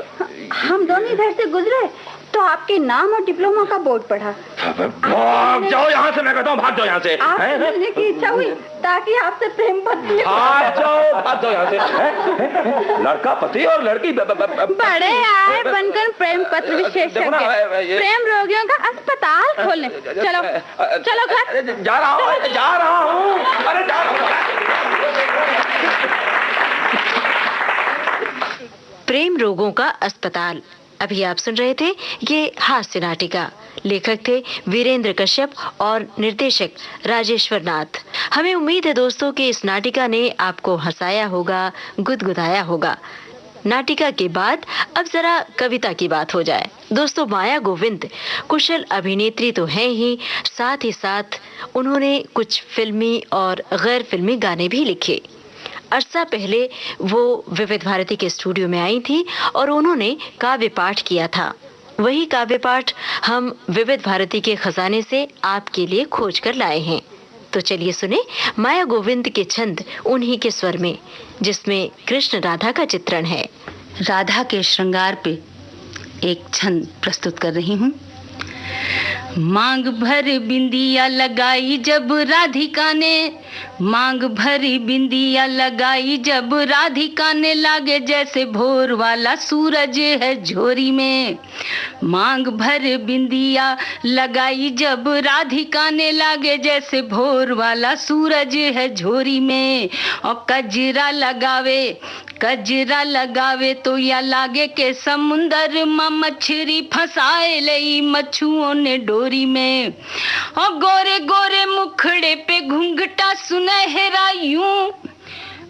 हम दोनों इधर से गुजरे तो आपके नाम और डिप्लोमा का बोर्ड पढ़ा। भाग जाओ यहाँ से, मैं कहता हूँ भाग जाओ यहाँ से। आपसे मिलने की इच्छा हुई ताकि आपसे प्रेम पत्र। भाग जाओ यहाँ से। लड़का पति और लड़की बड़े आए बनकर प्रेम पत्र विशेषज्ञ, प्रेम रोगियों का अस्पताल खोलने। चलो चलो घर। जा रहा हूँ। अरे जा रहा हूँ। प्रेम रोगों का अस्पताल। अभी आप सुन रहे थे ये हास्य नाटिका। लेखक थे वीरेंद्र कश्यप और निर्देशक राजेश्वर नाथ। हमें उम्मीद है दोस्तों कि इस नाटिका ने आपको हंसाया होगा, गुदगुदाया होगा। नाटिका के बाद अब जरा कविता की बात हो जाए। दोस्तों, माया गोविंद कुशल अभिनेत्री तो हैं ही, साथ ही साथ उन्होंने कुछ फिल्मी और गैर फिल्मी गाने भी लिखे। अरसा पहले वो विविध भारती के स्टूडियो में आई थी और उन्होंने काव्य पाठ किया था। वही काव्य पाठ हम विविध भारती के खजाने से आपके लिए खोज कर लाए हैं। तो चलिए सुने माया गोविंद के छंद उन्हीं के स्वर में, जिसमें कृष्ण राधा का चित्रण है। राधा के श्रृंगार पे एक छंद प्रस्तुत कर रही हूँ। मांग भर बिंदिया लगाई जब राधिका ने, मांग भरी बिंदिया लगाई जब राधिका ने, लागे जैसे भोर वाला सूरज है झोरी में। मांग भर बिंदिया लगाई जब राधिका ने, लागे जैसे भोर वाला सूरज है झोरी में। और कजरा लगावे तो या लागे के समुंदर में मछली फंसाए लई मछुओं ने डोरी में। और गोरे गोरे मुखड़े पे घुंघटा सुनहरा यूं,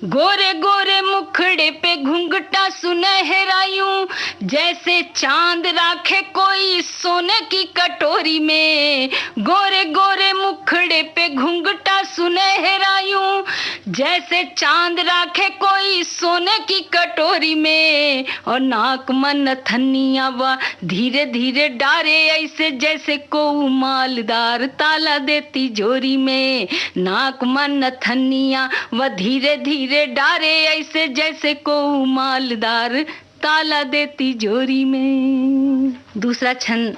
गोरे गोरे मुखड़े पे घुंघटा सुनहरा यूं, जैसे चांद राखे कोई सोने की कटोरी में। गोरे गोरे मुखड़े पे घुंघटा सुनहरा यूं, जैसे चांद राखे कोई सोने की कटोरी में। और नाक मन थनिया वा धीरे धीरे डारे, ऐसे जैसे को मालदार ताला देती जोरी में। नाक मन थनिया व धीरे धीरे डारे, ऐसे जैसे को मालदार ताला देती जोरी में। दूसरा छंद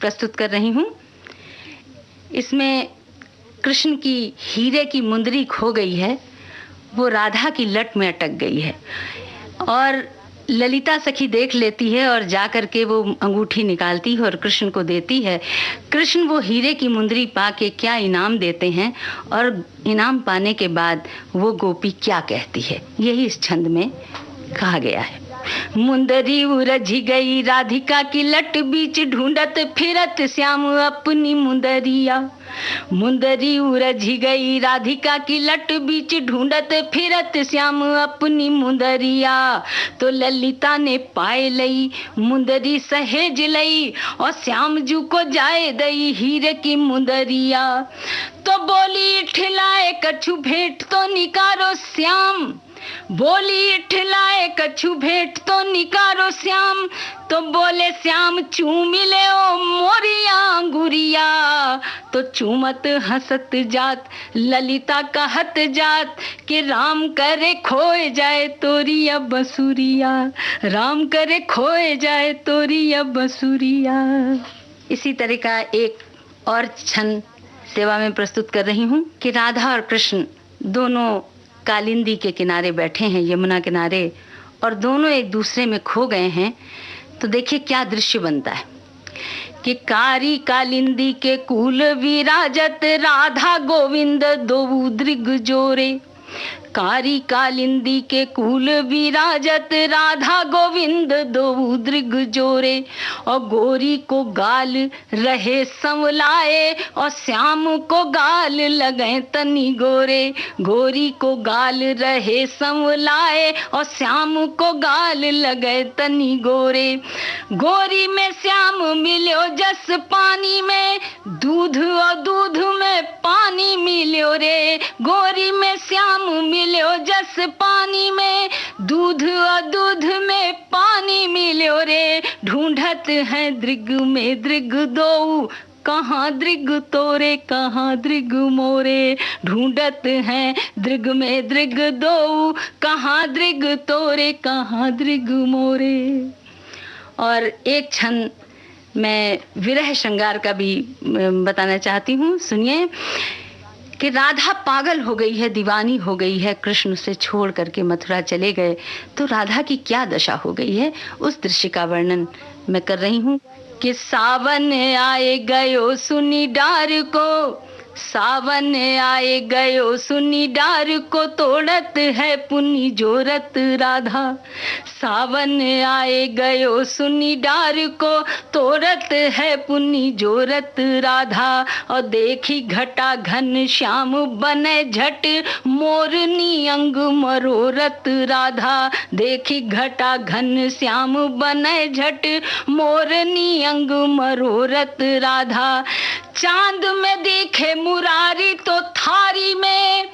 प्रस्तुत कर रही हूँ। इसमें कृष्ण की हीरे की मुंदरी खो गई है, वो राधा की लट में अटक गई है और ललिता सखी देख लेती है और जा करके वो अंगूठी निकालती है और कृष्ण को देती है। कृष्ण वो हीरे की मुंदरी पा के क्या इनाम देते हैं और इनाम पाने के बाद वो गोपी क्या कहती है, यही इस छंद में कहा गया है। मुंदरी उलझ गई राधिका की लट बीच, ढूंढत फिरत श्याम अपनी मुंदरिया। मुंदरी उलझ गई राधिका की लट बीच, ढूंढत फिरत श्याम अपनी मुंदरिया। तो ललिता ने पाए लई मुंदरी सहेज लई, और श्याम जू को जाए दई हीरे की मुंदरिया। तो बोली ठिलाए कछु भेंट तो निकारो श्याम, बोली ठिलाए कछु भेंट तो निकारो श्याम। तो बोले श्याम चूमी ले ओ मोरिया अंगुरिया। तो चूमत हंसत जात ललिता कहत जात, कि राम करे खोए जाए तोरी अब बसुरिया, राम करे खोए जाए तोरी अब बसुरिया। इसी तरह का एक और छंद सेवा में प्रस्तुत कर रही हूँ कि राधा और कृष्ण दोनों कालिंदी के किनारे बैठे हैं, यमुना किनारे, और दोनों एक दूसरे में खो गए हैं। तो देखिए क्या दृश्य बनता है कि कारी कालिंदी के कूल विराजत, राधा गोविंद दो दृग जोरे। कारी कालिंदी के कूल विराजत, राधा गोविंद दो दृग जोरे। और गोरी को गाल रहे संवलाए, और श्याम को गाल लगे तनी गोरे। गोरी को गाल रहे संवलाए, और श्याम को गाल लगे तनी गोरे। गोरी में श्याम मिलो जस पानी में, दूध और दूध में पानी मिलो रे, गोरी में श्याम मिलो जस पानी में, दूध और दूध में पानी मिलो रे, ढूंढत है दृग में दृग दो, कहाँ दृग तोरे कहाँ दृग मोरे, ढूंढत हैं दृग में दृग दो, कहाँ दृग तोरे कहाँ दृग मोरे। और एक क्षण मैं विरह श्रृंगार का भी बताना चाहती हूँ। सुनिए कि राधा पागल हो गई है, दीवानी हो गई है, कृष्ण से छोड़ करके मथुरा चले गए, तो राधा की क्या दशा हो गई है, उस दृश्य का वर्णन मैं कर रही हूँ। कि सावन आए गयो सुनी डार को, सावन आए गयो सुनी डार को, तोड़त है पुनी जोरत राधा, सावन आए गयो सुनी डार को, तोड़त है पुनी जोरत राधा। और देखी घटा घन श्याम बने झट, मोरनी अंग मरोरत राधा, देखी घटा घन श्याम बने झट, मोरनी अंग मरोरत राधा। चांद में दिखे मुरारी तो थारी में,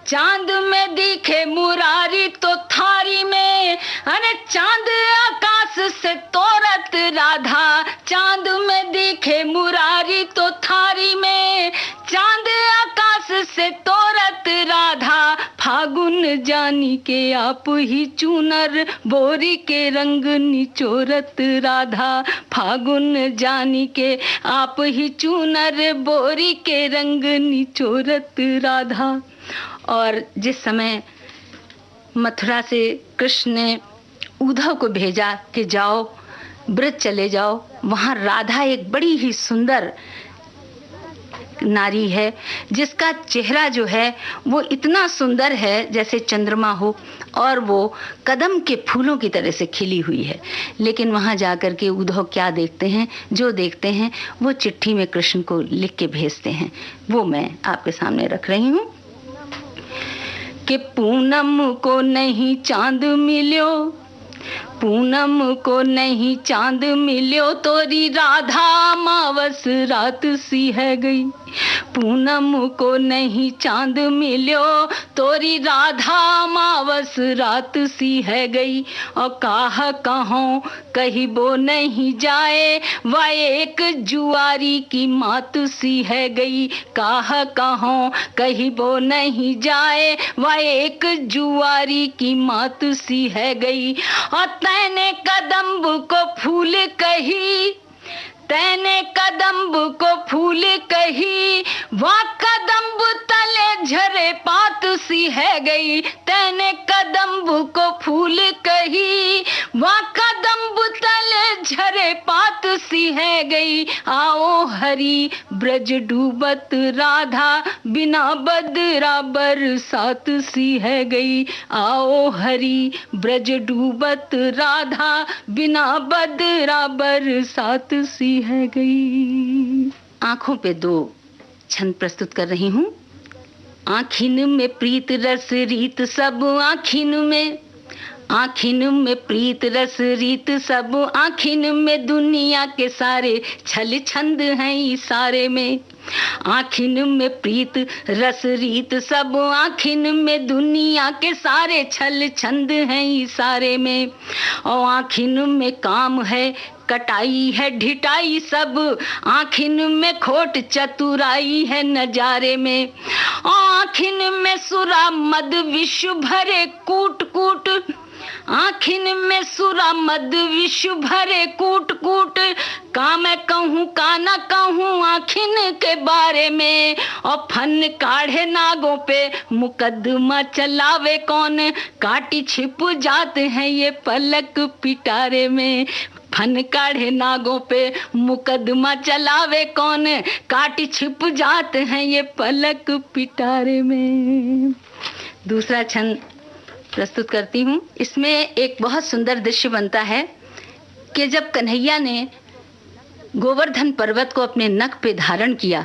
चांद में दिखे मुरारी तो थारी में, अरे चांद आकाश से तोरत राधा, चांद में दिखे मुरारी तो थारी में, चांद आकाश से तोरत राधा। फागुन जानी के आप ही चूनर, बोरी के रंग निचोरत राधा, फागुन जानी के आप ही चूनर, बोरी के रंग निचोरत राधा। और जिस समय मथुरा से कृष्ण ने उद्धव को भेजा कि जाओ ब्रज चले जाओ, वहाँ राधा एक बड़ी ही सुंदर नारी है, जिसका चेहरा जो है वो इतना सुंदर है जैसे चंद्रमा हो, और वो कदम के फूलों की तरह से खिली हुई है। लेकिन वहाँ जाकर के उद्धव क्या देखते हैं, जो देखते हैं वो चिट्ठी में कृष्ण को लिख के भेजते हैं, वो मैं आपके सामने रख रही हूँ। कि पूनम को नहीं चांद मिलो, पूनम को नहीं चांद मिलो, तोरी राधा मावस रात सी है गई, पूनम को नहीं चांद मिलो, तोरी राधा मावस रात सी है गई। और काह कहों कहीं वो नहीं जाए, वह एक जुआरी की मात सी है गई, काह कहों कहीं वो नहीं जाए, वह एक जुआरी की मात सी है गई। और तैने कदम्ब को फूल कही, तैने कदम्ब को फूल कही, वह कदम्ब तले झरे पात सी है गई, तैने कदम्ब को फूल कही, वह कदम्ब तले झरे पात सी है गई। आओ हरी ब्रज डूबत राधा, बिना बदरा बरसात सी है गई, आओ हरी ब्रज डूबत राधा, बिना बदरा बरसात सी है गई। आंखों पे दो छंद प्रस्तुत कर रही हूँ। आँखिन में प्रीत रस रीत सब, आँखिन में, आँखिन में प्रीत रस रीत सब, आँखिन में दुनिया के सारे छल छंद हैं इशारे में, आँखिन में प्रीत रस रीत सब, आँखिन में दुनिया के सारे छल छंद हैं इशारे में। और आँखिन में काम है कटाई है ढिटाई सब, आँखिन में खोट चतुराई है नजारे में। आँखिन में सुरा मद विश्व भरे कूट कूट, आँखिन में सुरा मद विश्व भरे कूट कूट, का मैं कहूँ का न कहूँ आँखिन के बारे में। और फन काढ़े नागों पे मुकदमा चलावे कौन, काटी छिप जाते हैं ये पलक पिटारे में। फन काढ़े नागों पे मुकदमा चलावे कौन, काटी छिप जाते हैं ये पलक पिटारे में। दूसरा छंद प्रस्तुत करती हूँ। इसमें एक बहुत सुंदर दृश्य बनता है कि जब कन्हैया ने गोवर्धन पर्वत को अपने नख पे धारण किया,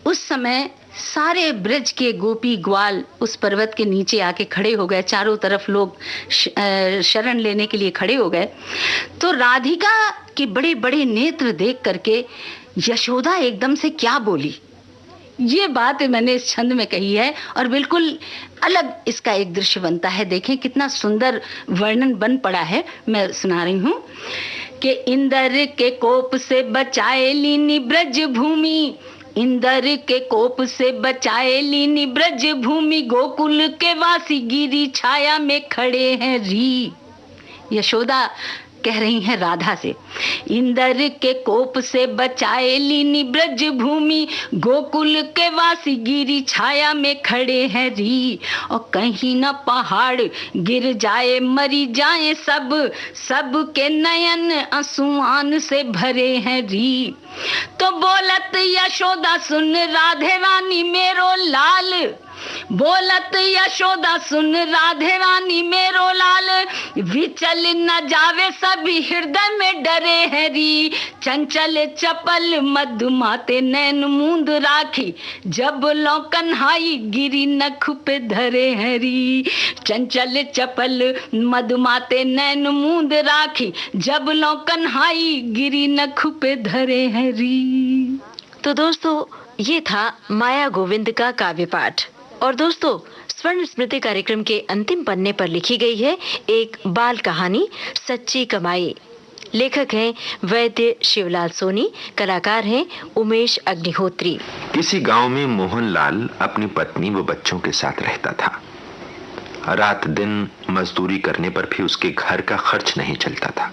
उस समय सारे ब्रज के गोपी ग्वाल उस पर्वत के नीचे आके खड़े हो गए, चारों तरफ लोग शरण लेने के लिए खड़े हो गए। तो राधिका के बड़े बड़े नेत्र देख करके यशोदा एकदम से क्या बोली, ये बात मैंने इस छंद में कही है और बिल्कुल अलग इसका एक दृश्य बनता है। देखें कितना सुंदर वर्णन बन पड़ा है। मैं सुना रही हूँ कि इंद्र के कोप से बचाए लीनी ब्रज भूमि, इंद्र के कोप से बचाए लीनी ब्रज भूमि, गोकुल के वासी गिरी छाया में खड़े हैं री। यशोदा कह रही हैं राधा से, इंद्र के कोप से बचाए लीनी ब्रज भूमि, गोकुल के वासी गिरी छाया में खड़े हैं री। और कहीं न पहाड़ गिर जाए मरी जाए सब, सब के नयन आंसुआन से भरे हैं री। तो बोलत यशोदा सुन राधे रानी मेरो लाल, बोलत यशोदा सुन राधे रानी मेरो लाल, विचल न जावे सभी हृदय में डरे हरी। चंचल चपल मधुमाते नैन मूंद राखी, जब लो कन्हाई गिरी नख पे धरे हरी। चंचल चपल मधुमाते नैन मूंद राखी, जब लो कन्हाई गिरी नख पे धरे हरी। तो दोस्तों, ये था माया गोविंद का काव्य पाठ। और दोस्तों, स्वर्ण स्मृति कार्यक्रम के अंतिम पन्ने पर लिखी गई है एक बाल कहानी सच्ची कमाई। लेखक हैं वैद्य शिवलाल सोनी, कलाकार हैं उमेश अग्निहोत्री। किसी गांव में मोहनलाल अपनी पत्नी व बच्चों के साथ रहता था। रात दिन मजदूरी करने पर भी उसके घर का खर्च नहीं चलता था।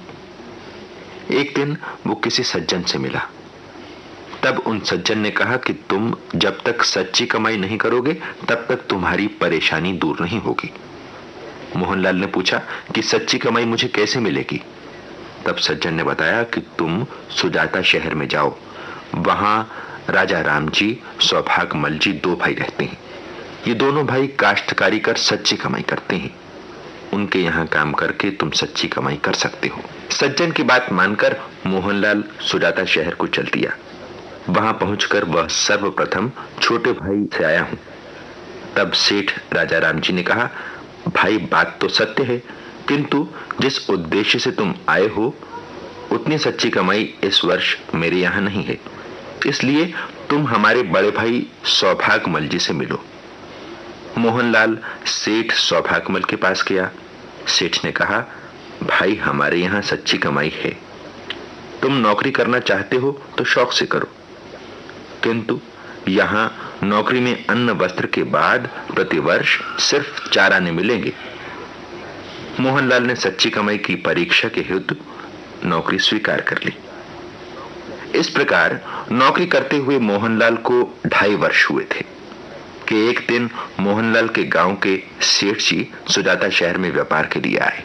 एक दिन वो किसी सज्जन से मिला। तब उन सज्जन ने कहा कि तुम जब तक सच्ची कमाई नहीं करोगे तब तक तुम्हारी परेशानी दूर नहीं होगी। मोहनलाल ने पूछा कि सच्ची कमाई मुझे कैसे मिलेगी? तब सज्जन ने बताया कि तुम सुजाता शहर में जाओ, वहां राजा राम जी, सौभागमल जी 2 भाई रहते हैं। ये दोनों भाई काश्तकारी कर सच्ची कमाई करते हैं। उनके यहाँ काम करके तुम सच्ची कमाई कर सकते हो। सज्जन की बात मानकर मोहनलाल सुजाता शहर को चल दिया। वहां पहुंचकर वह सर्वप्रथम छोटे भाई से आया हूं। तब सेठ राजा राम जी ने कहा, भाई बात तो सत्य है, किंतु जिस उद्देश्य से तुम आए हो उतनी सच्ची कमाई इस वर्ष मेरे यहाँ नहीं है, इसलिए तुम हमारे बड़े भाई सौभागमल जी से मिलो। मोहनलाल सेठ सौभागमल के पास गया। सेठ ने कहा, भाई हमारे यहाँ सच्ची कमाई है, तुम नौकरी करना चाहते हो तो शौक से करो, किंतु यहाँ नौकरी में अन्न वस्त्र के बाद प्रतिवर्ष सिर्फ 4 आने मिलेंगे। मोहनलाल ने सच्ची कमाई की परीक्षा के हेतु नौकरी स्वीकार कर ली। इस प्रकार नौकरी करते हुए मोहनलाल को 2.5 वर्ष हुए थे कि एक दिन मोहनलाल के गांव के सेठ जी सुजाता शहर में व्यापार के लिए आए।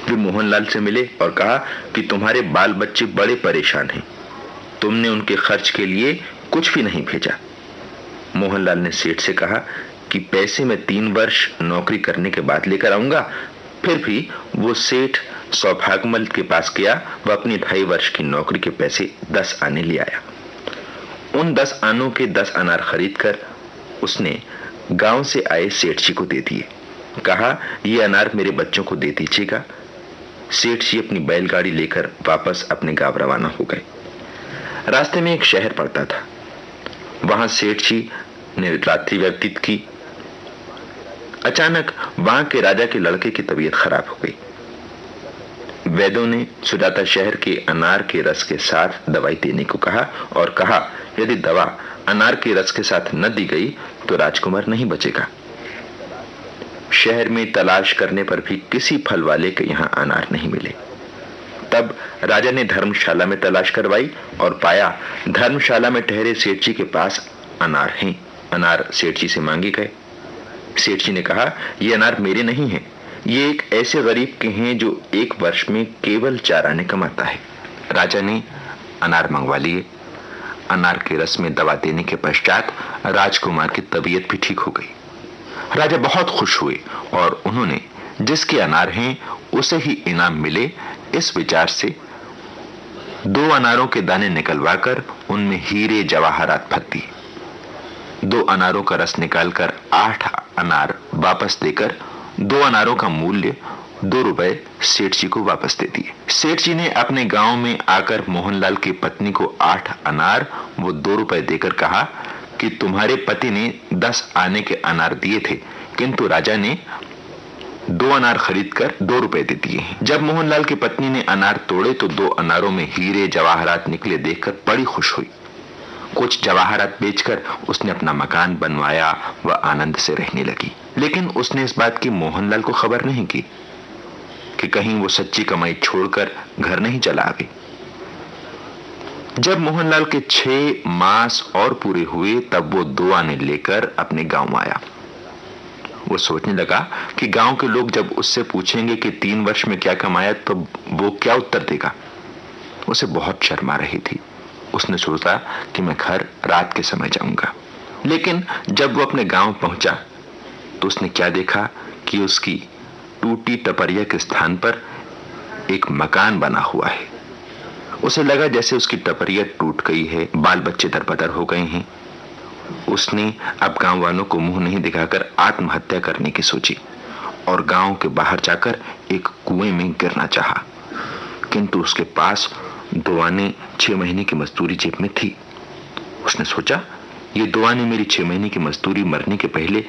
वे मोहनलाल से मिले और कहा कि तुम्हारे बाल बच्चे बड़े परेशान हैं, तुमने उनके खर्च के लिए कुछ भी नहीं भेजा। मोहनलाल ने सेठ से कहा कि पैसे मैं 3 वर्ष नौकरी करने के बाद लेकर आऊंगा। फिर भी वो सेठ सौभागमल के पास गया। वह अपनी 2.5 वर्ष की नौकरी के पैसे 10 आने ले आया। उन 10 आनों के 10 अनार खरीदकर उसने गांव से आए सेठ जी को दे दिए। कहा, ये अनार मेरे बच्चों को दे दीजिएगा। सेठ जी अपनी बैलगाड़ी लेकर वापस अपने गांव रवाना हो गए। रास्ते में एक शहर पड़ता था। वहां सेठ जी ने रात्रि व्यतीत की। अचानक वहां के राजा के लड़के की तबीयत खराब हो गई। वैद्यों ने सुजाता शहर के अनार के रस के साथ दवाई देने को कहा और कहा, यदि दवा अनार के रस के साथ न दी गई तो राजकुमार नहीं बचेगा। शहर में तलाश करने पर भी किसी फल वाले के यहाँ अनार नहीं मिले। तब राजा ने धर्मशाला में तलाश करवाई और पाया धर्मशाला में ठहरे सेठ जी के पास अनार हैं। अनार सेठ जी से मांगे गए। सेठ जी ने कहा, ये अनार मेरे नहीं हैं, ये एक ऐसे गरीब के हैं जो 1 वर्ष में केवल 4 आने कमाता है। राजा ने अनार मंगवा लिए। अनार के रस में दवा देने के पश्चात राजकुमार की तबीयत भी ठीक हो गई। राजा बहुत खुश हुए और उन्होंने जिसके अनार हैं उसे ही इनाम मिले, इस विचार से 2 अनारों के दाने निकलवाकर उनमें हीरे जवाहरात भर दिए। 2 अनारों का रस निकालकर 8 अनार वापस देकर 2 अनारों का मूल्य 2 रुपए सेठ जी को वापस दे दिए। सेठ जी ने अपने गांव में आकर मोहनलाल की पत्नी को 8 अनार वो 2 रुपए देकर कहा कि तुम्हारे पति ने 10 आने के अनार दिए थे, किंतु राजा ने 2 अनार खरीदकर 2 रुपए दे दिए। जब मोहनलाल की पत्नी ने अनार तोड़े तो 2 अनारों में हीरे जवाहरात निकले देखकर बड़ी खुश हुई। कुछ जवाहरात बेचकर उसने अपना मकान बनवाया व आनंद से रहने लगी। लेकिन उसने इस बात की मोहनलाल को खबर नहीं की कि कहीं वो सच्ची कमाई छोड़कर घर नहीं चला आवे। जब मोहनलाल के 6 मास और पूरे हुए तब वो 2 आने लेकर अपने गांव आया। वो सोचने लगा कि गांव के लोग जब उससे पूछेंगे कि 3 वर्ष में क्या कमाया तो वो क्या उत्तर देगा। उसे बहुत शर्म आ रही थी। उसने सोचा कि मैं घर रात के समय जाऊंगा। लेकिन जब वो अपने गांव पहुंचा तो उसने क्या देखा कि उसकी टूटी टपरिया के स्थान पर एक मकान बना हुआ है। उसे लगा जैसे उसकी टपरिया टूट गई है, बाल बच्चे दरबदर हो गए हैं। उसने अब गांव वालों को मुंह नहीं दिखाकर आत्महत्या करने की सोची और गांव के बाहर जाकर एक कुएं में गिरना चाहा, किंतु उसके पास 2 आने 6 महीने की मजदूरी जेब में थी। उसने सोचा ये 2 आने मेरी 6 महीने की मजदूरी मरने के पहले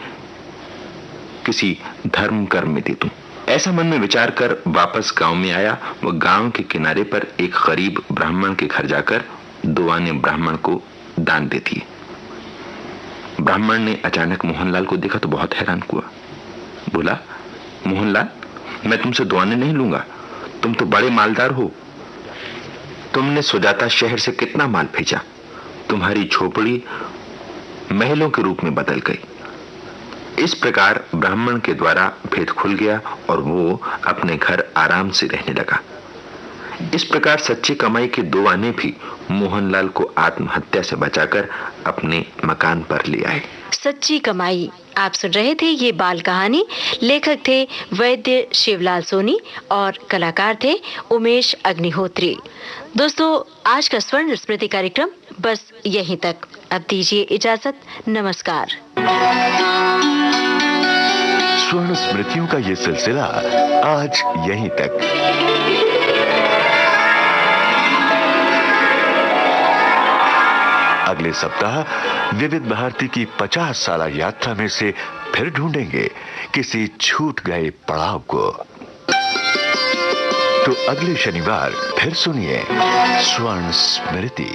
किसी धर्म कर्म में दे दूं। ऐसा मन में विचार कर वापस गांव में आया। वह गांव के किनारे पर एक गरीब ब्राह्मण के घर जाकर 2 आने ब्राह्मण को दान दे दिए। ब्राह्मण ने अचानक मोहनलाल को देखा तो बहुत हैरान हुआ। बोला, मोहनलाल, मैं तुमसे 2 आने नहीं लूंगा, तुम तो बड़े मालदार हो। तुमने सुजाता शहर से कितना माल भेजा, तुम्हारी झोपड़ी महलों के रूप में बदल गई। इस प्रकार ब्राह्मण के द्वारा भेद खुल गया और वो अपने घर आराम से रहने लगा। इस प्रकार सच्ची कमाई के 2 आने भी मोहनलाल को आत्महत्या से बचाकर अपने मकान पर ले आए। सच्ची कमाई। आप सुन रहे थे ये बाल कहानी। लेखक थे वैद्य शिवलाल सोनी और कलाकार थे उमेश अग्निहोत्री। दोस्तों, आज का स्वर्ण स्मृति कार्यक्रम बस यहीं तक। अब दीजिए इजाजत। नमस्कार। स्वर्ण स्मृतियों का ये सिलसिला आज यहीं तक। अगले सप्ताह विविध भारती की 50 साला यात्रा में से फिर ढूंढेंगे किसी छूट गए पड़ाव को। तो अगले शनिवार फिर सुनिए स्वर्ण स्मृति।